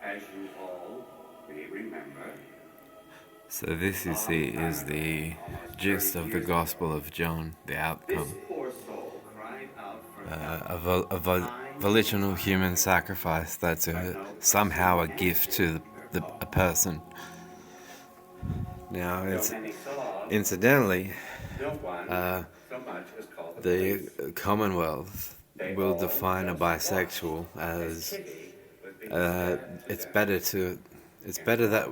as you all may remember. So this is the gist of the Gospel of John, the outcome. A volitional human sacrifice that's somehow a gift to a person. Now, it's incidentally, the Commonwealth will define a bisexual as it's better that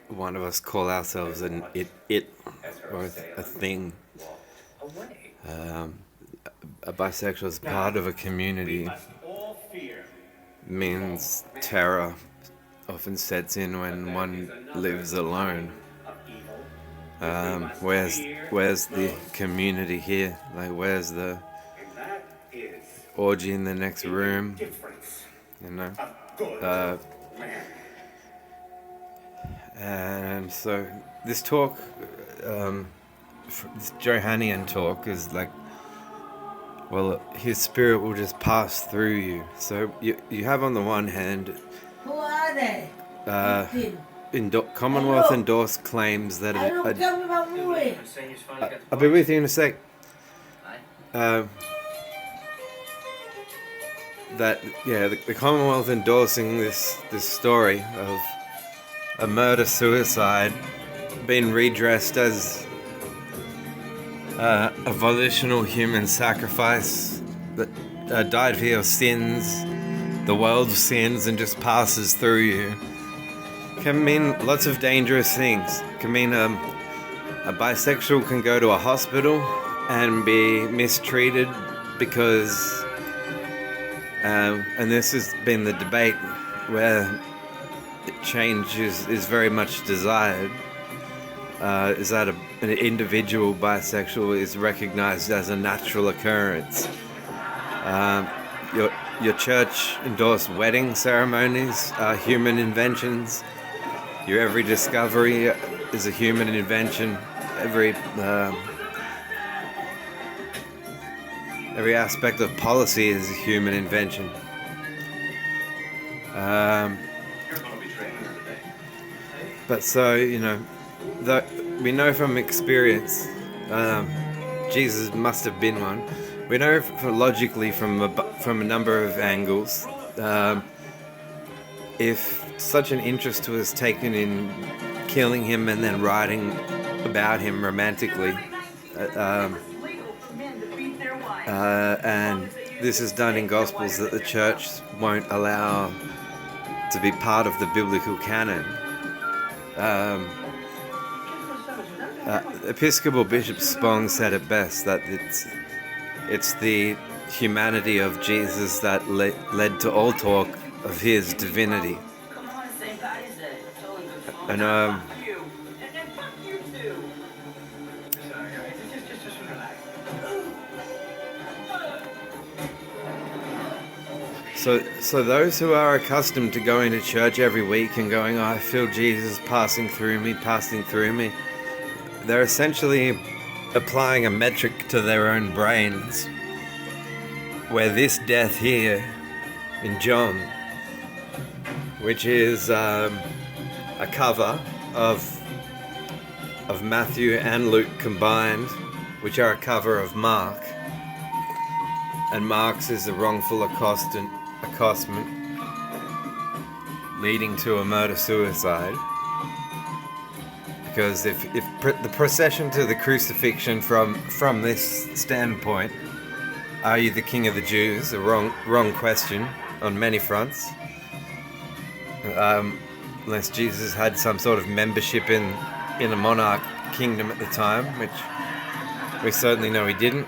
one of us call ourselves an it or a thing. A bisexual is part of a community. Means terror often sets in when one lives alone. Where's the community here? Like, where's the orgy in the next room? You know? And so this talk, this Johannian talk is like, well, his spirit will just pass through you. So you have on the one hand, Who are they? Commonwealth endorsed claims that I'll be with you in a sec. The Commonwealth endorsing this story of a murder-suicide being redressed as a volitional human sacrifice that died for your sins, the world's sins, and just passes through you. Can mean lots of dangerous things. Can mean a bisexual can go to a hospital and be mistreated because, and this has been the debate where change is very much desired. Is that an individual bisexual is recognized as a natural occurrence. Your church endorsed wedding ceremonies are human inventions. Your every discovery is a human invention. Every aspect of policy is a human invention. But so, we know from experience, Jesus must have been one. We know logically from a number of angles. If such an interest was taken in killing him and then writing about him romantically, and this is done in Gospels that the church won't allow to be part of the biblical canon. Episcopal Bishop Spong said it best, that it's the humanity of Jesus that led to all talk of his divinity. And so those who are accustomed to going to church every week and going, I feel Jesus passing through me, they're essentially applying a metric to their own brains, where this death here in John, which is a cover of Matthew and Luke combined, which are a cover of Mark, and Mark's is a wrongful accostation leading to a murder-suicide. Because if the procession to the crucifixion from this standpoint, are you the king of the Jews? A wrong question on many fronts. Unless Jesus had some sort of membership in a monarch kingdom at the time, which we certainly know he didn't.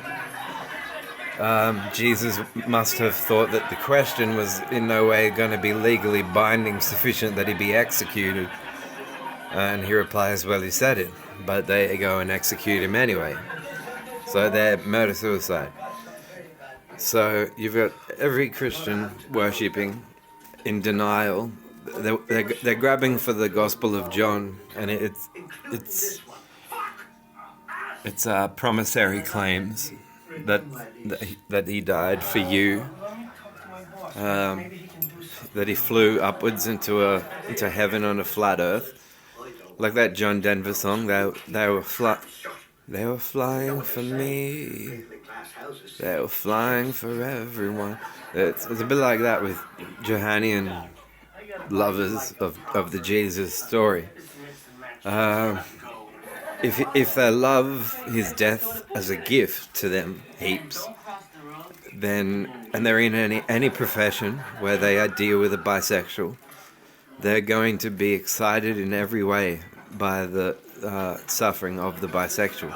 Jesus must have thought that the question was in no way going to be legally binding sufficient that he be executed. And he replies, well, he said it, but they go and execute him anyway. So they're murder-suicide. So you've got every Christian worshipping in denial. They're grabbing for the Gospel of John, and it's promissory claims that he died for you. that he flew upwards into heaven on a flat Earth, like that John Denver song. They were flying for me. They were flying for everyone. It's a bit like that with Johannian lovers of the Jesus story. If they love his death as a gift to them heaps, then, and they're in any profession where they deal with a bisexual, they're going to be excited in every way by the suffering of the bisexual.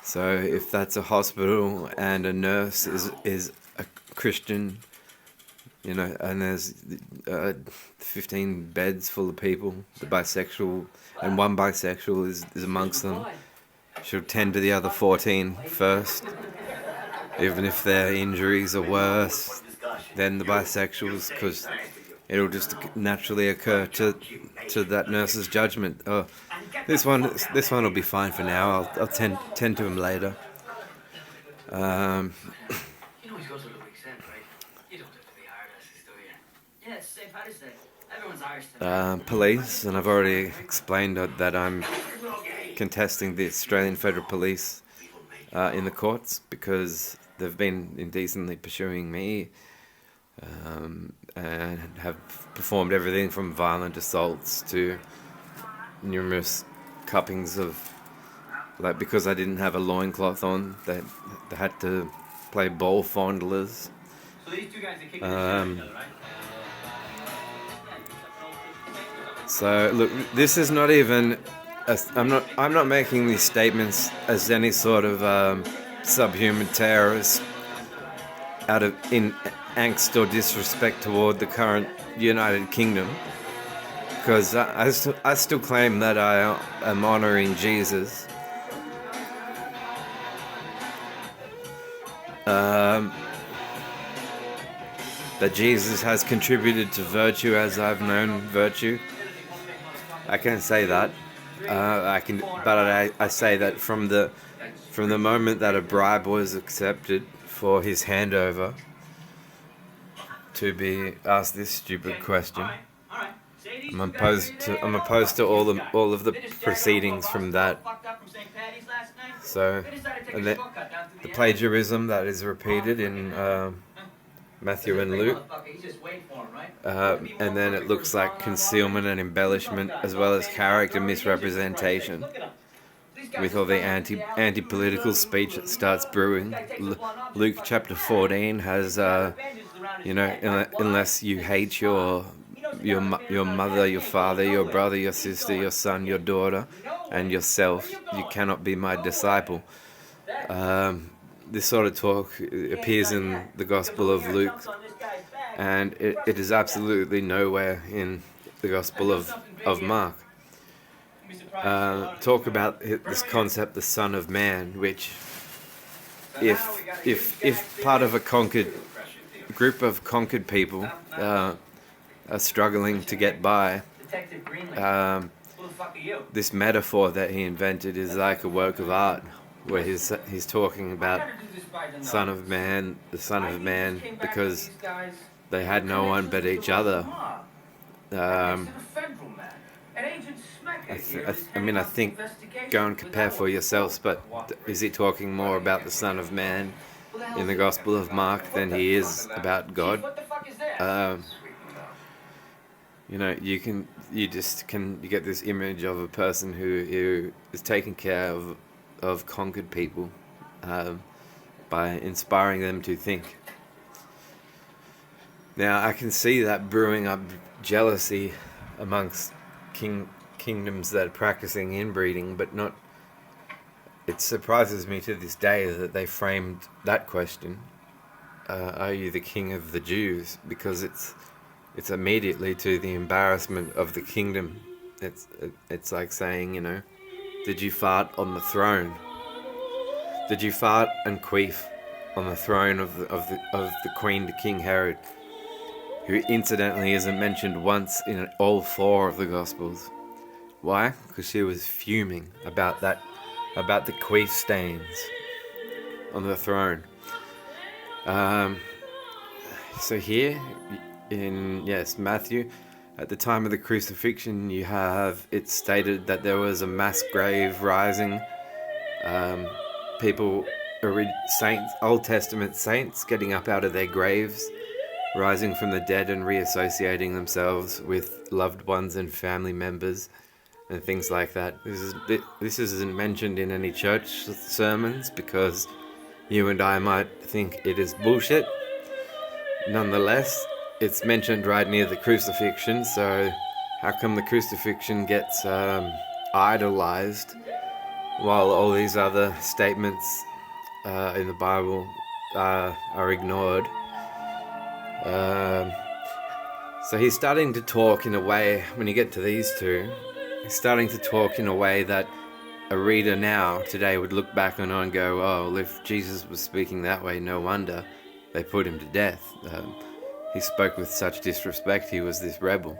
So if that's a hospital and a nurse is a Christian, you know, and there's 15 beds full of people, the bisexual, and one bisexual is amongst them, she'll tend to the other 14 first, even if their injuries are worse than the bisexuals, because it'll just naturally occur to that nurse's judgment. Oh, this one will be fine for now. I'll tend to him later. You know he's got to look exempt, right? You don't have to be hard asses, do you? Yeah, it's St. Patrick's Day. Everyone's Irish today. Police, and I've already explained that I'm contesting the Australian Federal Police in the courts because they've been indecently pursuing me and have performed everything from violent assaults to numerous cuppings of, like, because I didn't have a loincloth on, they had to play ball fondlers. So these two guys are kicking each other, right? So look, this is not even. I'm not making these statements as any sort of subhuman terrorist in angst or disrespect toward the current United Kingdom, because I still claim that I am honoring Jesus. That Jesus has contributed to virtue as I've known virtue. I can say that. I say that from the moment that a bribe was accepted for his handover to be asked this stupid question, I'm opposed to all of the proceedings from that. So, and the plagiarism that is repeated in Matthew and Luke, and then it looks like concealment and embellishment, as well as character misrepresentation, with all the anti-political speech that starts brewing. Luke chapter 14 has, you know, unless you hate your mother, your father, your brother, your sister, your son, your daughter, and yourself, you cannot be my disciple. This sort of talk appears in the Gospel of Luke, and it is absolutely nowhere in the Gospel of Mark. Talk about this concept, the Son of Man, which, if part of a group of conquered people are struggling to get by, this metaphor that he invented is like a work of art, where he's talking about the Son of Man, because they had no one but each other. I think, go and compare for yourselves, but is he talking more about the Son of Man in the Gospel of Mark than he is about God? You know, you get this image of a person who is taking care of conquered people by inspiring them to think. Now, I can see that brewing up jealousy amongst kingdoms that are practicing inbreeding, but not. It surprises me to this day that they framed that question, are you the king of the Jews? Because it's immediately to the embarrassment of the kingdom. It's like saying, you know, did you fart on the throne? Did you fart and queef on the throne of the Queen to King Herod, who incidentally isn't mentioned once in all four of the Gospels? Why? Because she was fuming about the queef stains on the throne. So here, in Matthew, at the time of the crucifixion, you have it stated that there was a mass grave rising. People, saints, Old Testament saints, getting up out of their graves, rising from the dead and reassociating themselves with loved ones and family members and things like that. This isn't mentioned in any church sermons because you and I might think it is bullshit. Nonetheless, it's mentioned right near the crucifixion, so how come the crucifixion gets idolized while all these other statements in the Bible are ignored? So he's starting to talk in a way, when you get to these two, he's starting to talk in a way that a reader now, today, would look back on and go, oh, well, if Jesus was speaking that way, no wonder they put him to death. He spoke with such disrespect, he was this rebel.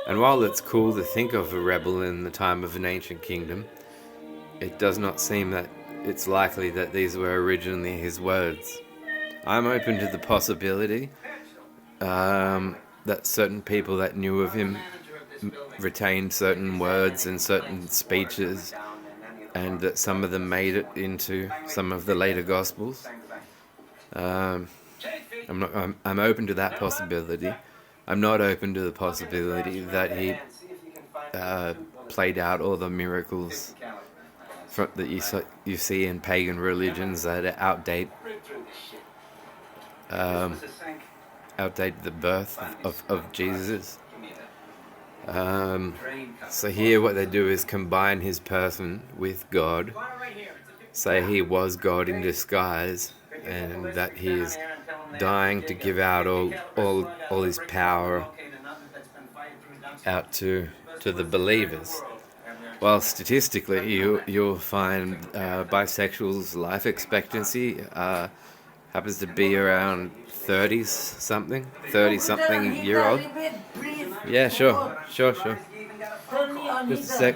And while it's cool to think of a rebel in the time of an ancient kingdom, it does not seem that it's likely that these were originally his words. I'm open to the possibility that certain people that knew of him retained certain words and certain speeches, and that some of them made it into some of the later Gospels. I'm open to that possibility. I'm not open to the possibility that he played out all the miracles that you see in pagan religions that outdate the birth of Jesus. So here what they do is combine his person with God, say he was God in disguise, and that he is dying to give out all his power out to the believers. Well, statistically, you'll find bisexuals' life expectancy happens to be around 30-something year old. Yeah, sure. Just a sec.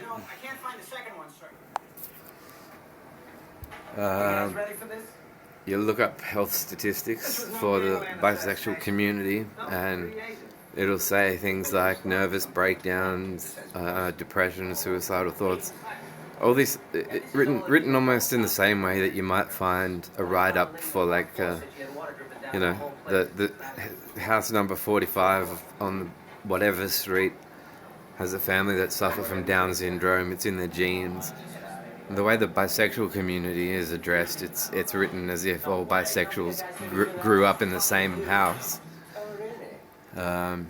You look up health statistics for the bisexual community, and it'll say things like nervous breakdowns, depression, suicidal thoughts. All these written almost in the same way that you might find a write-up for, like, the house number 45 on whatever street has a family that suffer from Down syndrome. It's in their genes. And the way the bisexual community is addressed, it's written as if all bisexuals grew up in the same house. In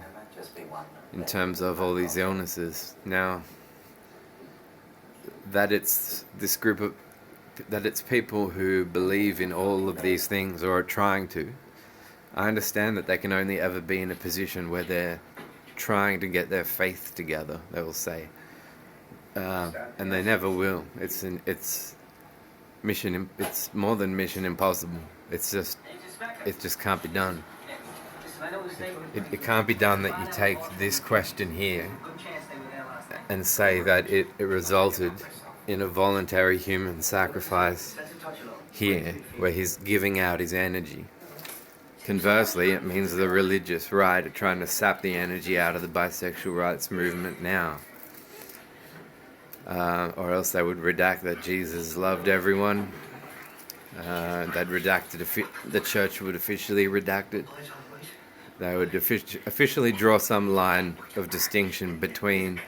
terms of all these illnesses. Now, that it's people who believe in all of these things or are trying to. I understand that they can only ever be in a position where they're trying to get their faith together, they will say. And they never will. It's more than mission impossible. It just can't be done. It can't be done that you take this question here and say that it resulted in a voluntary human sacrifice here, where he's giving out his energy. Conversely, it means the religious right are trying to sap the energy out of the bisexual rights movement now. Or else they would redact that Jesus loved everyone. They'd redact it. The church would officially redact it. They would officially draw some line of distinction between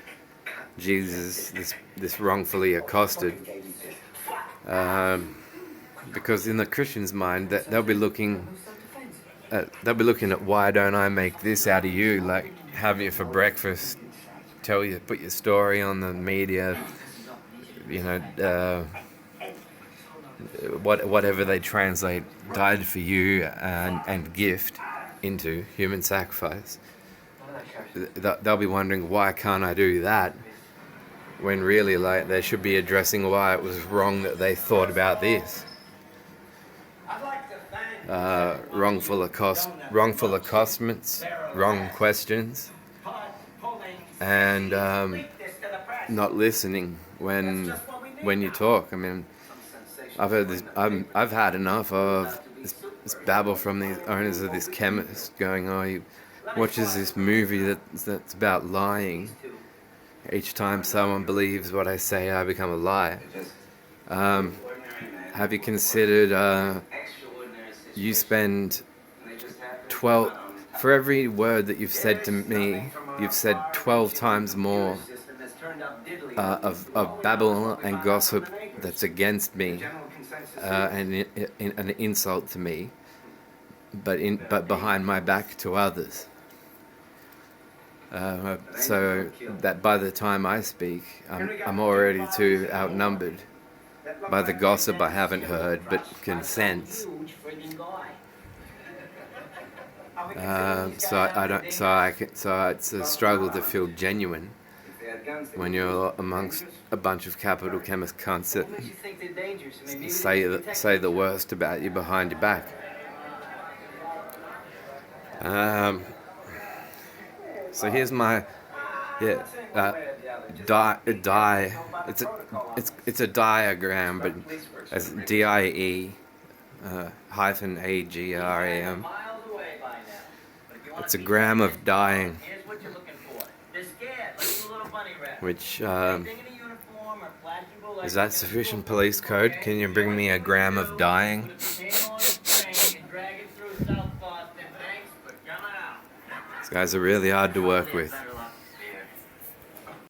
Jesus, this wrongfully accosted, because in the Christian's mind, they'll be looking at why don't I make this out of you, like have you for breakfast, put your story on the media, whatever they translate died for you and gift into human sacrifice. They'll be wondering, why can't I do that, when really, like, they should be addressing why it was wrong that they thought about this. Wrongful accostments, wrong questions, and not listening when you talk. I mean, I've heard this. I've had enough of this babble from the owners of this chemist going, "Oh, watches this movie that's about lying. Each time someone believes what I say, I become a lie. Have you considered you spend 12 for every word that you've said to me, you've said 12 times more of babble and gossip that's against me, and an insult to me, but behind my back to others. So that by the time I speak, I'm already too outnumbered by the gossip I haven't heard but can sense. So it's a struggle to feel genuine when you're amongst a bunch of capital chemist cunts that say the worst about you behind your back. So here's my it's a diagram, but as DIE hyphen AGRAM. It's a gram of dying, which is that sufficient police code? Can you bring me a gram of dying? These guys are really hard to work with.